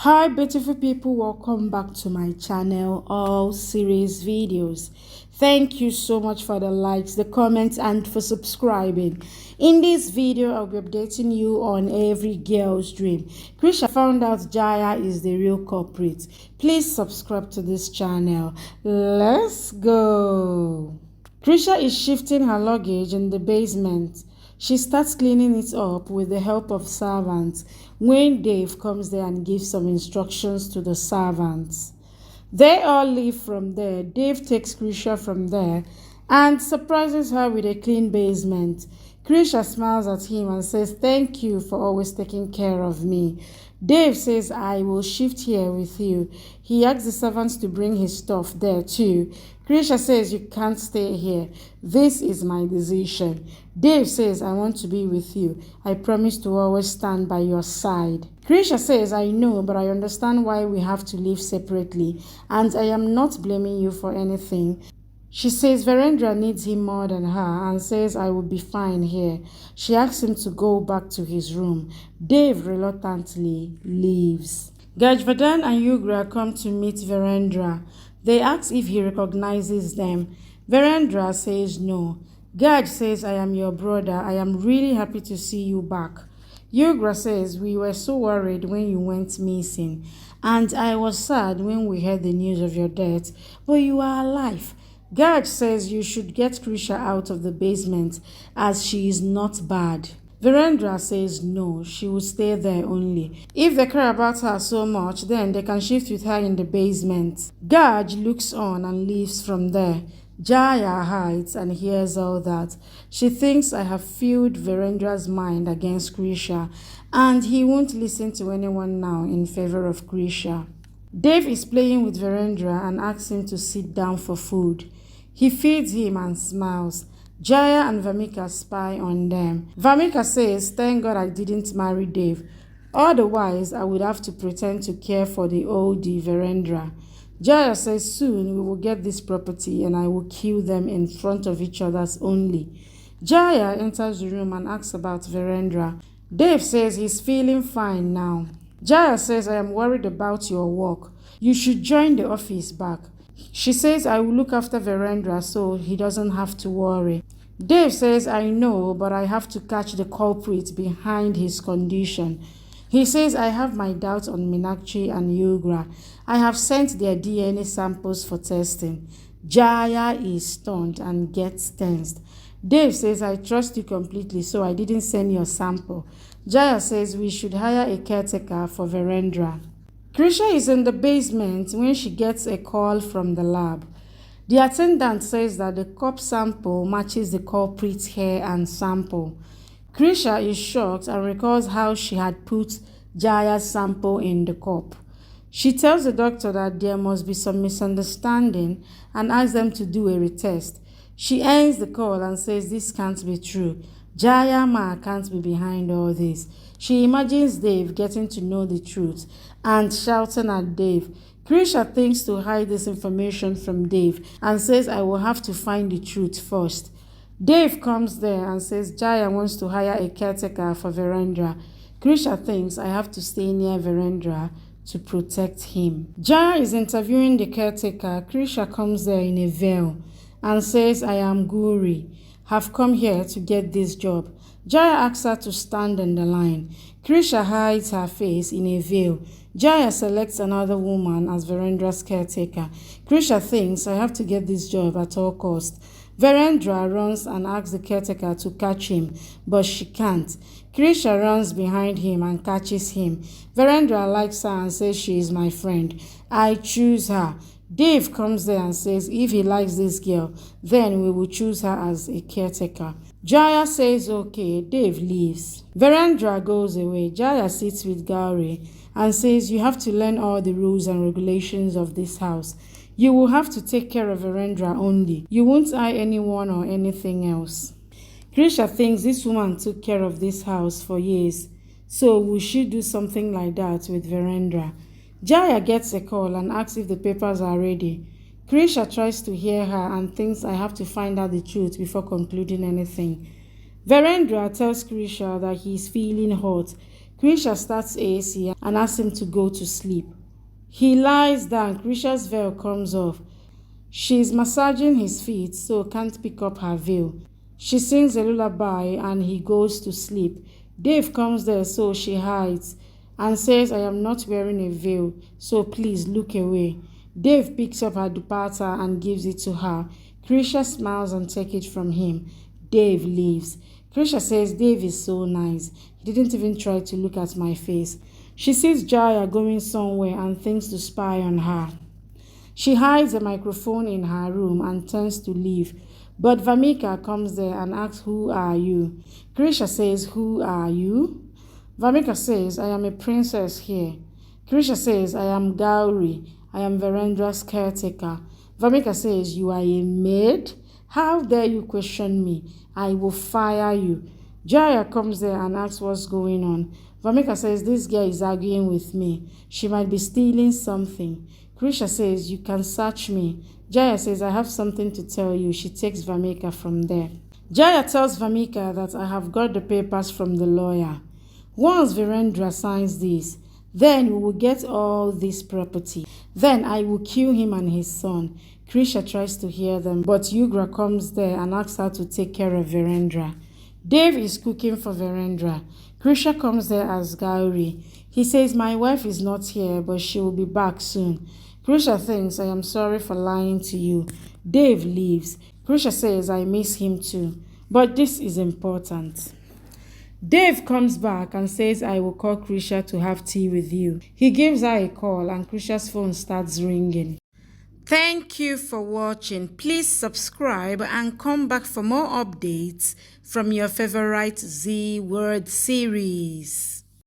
Hi beautiful people, welcome back to my channel, all series videos. Thank you so much for the likes, the comments, and for subscribing. In this video I'll be updating you on every girl's dream. Krisha found out Jaya is the real culprit. Please subscribe to this channel. Let's go. Krisha is shifting her luggage in the basement. She starts cleaning it up with the help of servants when Dave comes there and gives some instructions to the servants. They all leave from there. Dave takes Krisha from there and surprises her with a clean basement. Krisha smiles at him and says, "Thank you for always taking care of me." Dave says, "I will shift here with you." He asks the servants to bring his stuff there too. Krisha says, "You can't stay here. This is my decision." Dave says, "I want to be with you. I promise to always stand by your side." Krisha says, "I know, but I understand why we have to live separately, and I am not blaming you for anything." She says Virendra needs him more than her and says, "I will be fine here." She asks him to go back to his room. Dave reluctantly leaves. Gajvardhan and Yugra come to meet Virendra. They ask if he recognizes them. Virendra says no. Gaj says, "I am your brother. I am really happy to see you back." Yugra says, "We were so worried when you went missing, and I was sad when we heard the news of your death, but you are alive." Gaj says you should get Krisha out of the basement as she is not bad. Virendra says no, she will stay there only. If they care about her so much, then they can shift with her in the basement. Gaj looks on and leaves from there. Jaya hides and hears all that. She thinks I have filled Virendra's mind against Krisha, and he won't listen to anyone now in favor of Krisha. Dave is playing with Virendra and asks him to sit down for food. He feeds him and smiles. Jaya and Vamika spy on them. Vamika says, "Thank God I didn't marry Dave. Otherwise, I would have to pretend to care for the oldie Virendra." Jaya says, "Soon we will get this property and I will kill them in front of each other's only." Jaya enters the room and asks about Virendra. Dave says he's feeling fine now. Jaya says, "I am worried about your work. You should join the office back." She says, "I will look after Virendra so he doesn't have to worry." Dave says, "I know, but I have to catch the culprit behind his condition." He says, "I have my doubts on Meenakshi and Yugra. I have sent their DNA samples for testing." Jaya is stunned and gets tensed. Dave says, "I trust you completely, so I didn't send your sample." Jaya says we should hire a caretaker for Virendra. Krisha is in the basement when she gets a call from the lab. The attendant says that the cup sample matches the culprit's hair and sample. Krisha is shocked and recalls how she had put Jaya's sample in the cup. She tells the doctor that there must be some misunderstanding and asks them to do a retest. She ends the call and says this can't be true. Jaya Ma can't be behind all this. She imagines Dave getting to know the truth and shouting at Dave. Krisha thinks to hide this information from Dave and says, "I will have to find the truth first." Dave comes there and says Jaya wants to hire a caretaker for Virendra. Krisha thinks I have to stay near Virendra to protect him. Jaya is interviewing the caretaker. Krisha comes there in a veil and says, "I am Guri. Have come here to get this job." Jaya asks her to stand in the line. Krisha hides her face in a veil. Jaya selects another woman as Virendra's caretaker. Krisha thinks I have to get this job at all costs. Virendra runs and asks the caretaker to catch him, but she can't. Krisha runs behind him and catches him. Virendra likes her and says she is my friend. I choose her. Dave comes there and says if he likes this girl, then we will choose her as a caretaker. Jaya says okay. Dave leaves. Virendra goes away. Jaya sits with Gauri and says you have to learn all the rules and regulations of this house. You will have to take care of Virendra only. You won't eye anyone or anything else. Krisha thinks this woman took care of this house for years, so we should do something like that with Virendra. Jaya gets a call and asks if the papers are ready. Krisha tries to hear her and thinks I have to find out the truth before concluding anything. Virendra tells Krisha that he is feeling hot. Krisha starts AC and asks him to go to sleep. He lies down. Krisha's veil comes off. She's massaging his feet so can't pick up her veil. She sings a lullaby and he goes to sleep. Dave comes there so she hides and says, I am not wearing a veil, so please look away. Dave picks up her dupatta and gives it to her. Krisha smiles and takes it from him. Dave leaves. Krisha says Dave is so nice. He didn't even try to look at my face. She sees Jaya going somewhere and thinks to spy on her. She hides a microphone in her room and turns to leave. But Vamika comes there and asks, Who are you? Krisha says, Who are you? Vamika says, I am a princess here. Krisha says, I am Gauri. I am Verendra's caretaker. Vamika says, You are a maid? How dare you question me? I will fire you. Jaya comes there and asks what's going on. Vamika says, This girl is arguing with me. She might be stealing something. Krisha says, You can search me. Jaya says, I have something to tell you. She takes Vamika from there. Jaya tells Vamika that I have got the papers from the lawyer. Once Virendra signs this, then we will get all this property. Then I will kill him and his son. Krisha tries to hear them, but Yugra comes there and asks her to take care of Virendra. Dave is cooking for Virendra. Krisha comes there as Gauri. He says, My wife is not here, but she will be back soon. Krisha thinks, I am sorry for lying to you. Dave leaves. Krisha says, I miss him too. But this is important. Dave comes back and says, I will call Krisha to have tea with you. He gives her a call and Krisha's phone starts ringing. Thank you for watching. Please subscribe and come back for more updates from your favorite Z Word series.